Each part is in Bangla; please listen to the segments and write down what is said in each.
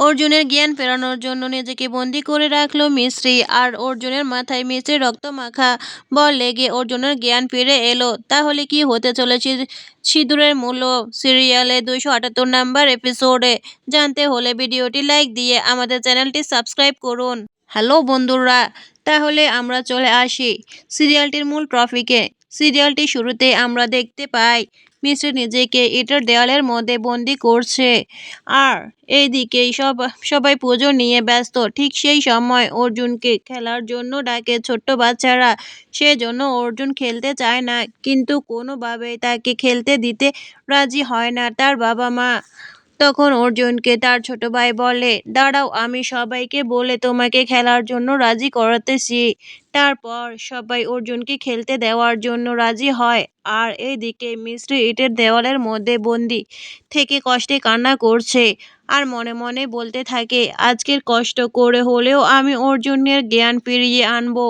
অর্জুনের জ্ঞান ফেরানোর জন্য নিজেকে বন্দি করে রাখলো মিস্ত্রি, আর অর্জুনের মাথায় মিস্ত্রির রক্তমাখা বল লেগে অর্জুনের জ্ঞান ফিরে এলো। তাহলে কি হতে চলেছে সিঁদুরের মূল্য সিরিয়ালে 278 নাম্বার এপিসোডে জানতে হলে ভিডিওটি লাইক দিয়ে আমাদের চ্যানেলটি সাবস্ক্রাইব করুন। হ্যালো বন্ধুরা, তাহলে আমরা চলে আসি সিরিয়ালটির মূল টপিকে। সিরিয়ালটি শুরুতে আমরা দেখতে পাই মিস্ত্রি নিজেকে ইটের দেওয়ালের মধ্যে বন্দি করছে, আর এইদিকে সবাই পুজো নিয়ে ব্যস্ত। ঠিক সেই সময় অর্জুনকে খেলার জন্য ডাকে ছোট্ট বাচ্চারা। সেজন্য অর্জুন খেলতে চায় না, কিন্তু কোনোভাবেই তাকে খেলতে দিতে রাজি হয় না তার বাবা মা। তখন অর্জুনকে তার ছোট ভাই বলে, দাঁড়াও, আমি সবাইকে বলে তোমাকে খেলার জন্য রাজি করাতেছি। তারপর সবাই অর্জুনকে খেলতে দেওয়ার জন্য রাজি হয়, আর এইদিকে মিস্ত্রি ইটের দেওয়ালের মধ্যে বন্দি থেকে কষ্টে কান্না করছে, আর মনে মনে বলতে থাকে, আজকের কষ্ট করে হলেও আমি অর্জুনের জ্ঞান ফিরিয়ে আনবো।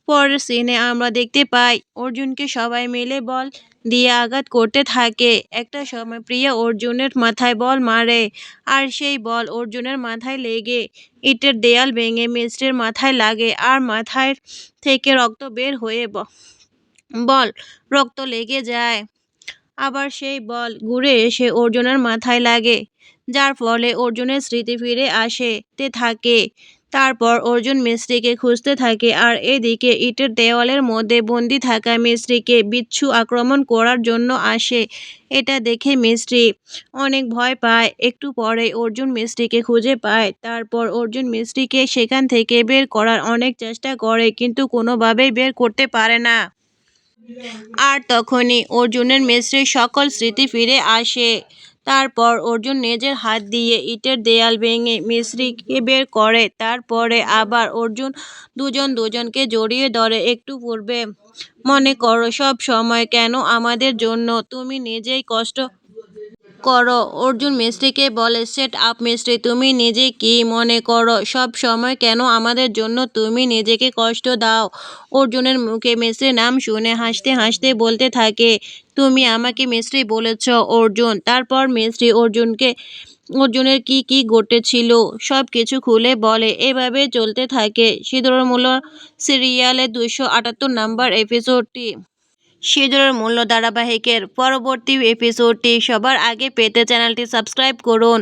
পরের সিনে আমরা দেখতে পাই অর্জুনকে সবাই মিলে বল দিয়ে আঘাত করতে থাকে। একটা সময় প্রিয়া অর্জুনের মাথায় বল মারে, আর সেই বল অর্জুনের মাথায় লেগে ইটের দেয়াল ভেঙে মিস্ত্রির মাথায় লাগে, আর মাথায় থেকে রক্ত বের হয়ে বল রক্ত লেগে যায়। আবার সেই বল ঘুরে এসে অর্জুনের মাথায় লাগে, যার ফলে অর্জুনের স্মৃতি ফিরে আসতে থাকে। তারপর অর্জুন মিস্ত্রিকে খুঁজতে থাকে, আর এদিকে ইটের দেওয়ালের মধ্যে বন্দি থাকা মিস্ত্রিকে বিচ্ছু আক্রমণ করার জন্য আসে। এটা দেখে মিস্ত্রি অনেক ভয় পায়। একটু পরে অর্জুন মিস্ত্রিকে খুঁজে পায়। তারপর অর্জুন মিস্ত্রিকে সেখান থেকে বের করার অনেক চেষ্টা করে, কিন্তু কোনোভাবেই বের করতে পারে না। আর তখনই অর্জুনের মিস্ত্রির সকল স্মৃতি ফিরে আসে। তারপর অর্জুন নিজের হাত দিয়ে ইটের দেয়াল ভেঙে মিস্ত্রিকে বের করে। তারপরে আবার অর্জুন দুজনকে জড়িয়ে ধরে। একটু পূর্বে মনে করো সব সময় কেন আমাদের জন্য তুমি নিজেই কষ্ট করো। অর্জুন মিস্ত্রিকে বলে, সেট আপ মিস্ত্রি, তুমি নিজে কি মনে করো সব সময় কেন আমাদের জন্য তুমি নিজেকে কষ্ট দাও? অর্জুনের মুখে মিস্ত্রির নাম শুনে হাসতে হাসতে বলতে থাকে, তুমি আমাকে মিস্ত্রি বলেছ অর্জুন। তারপর মিস্ত্রি অর্জুনের কি ঘটেছিল সব কিছু খুলে বলে। এভাবে চলতে থাকে সিঁদুরের মূল্য সিরিয়ালে 278 নাম্বার এপিসোডটি। সিঁদুরের মূল্য ধারাবাহিকের পরবর্তী এপিসোডটি সবার আগে পেতে চ্যানেলটি সাবস্ক্রাইব করুন।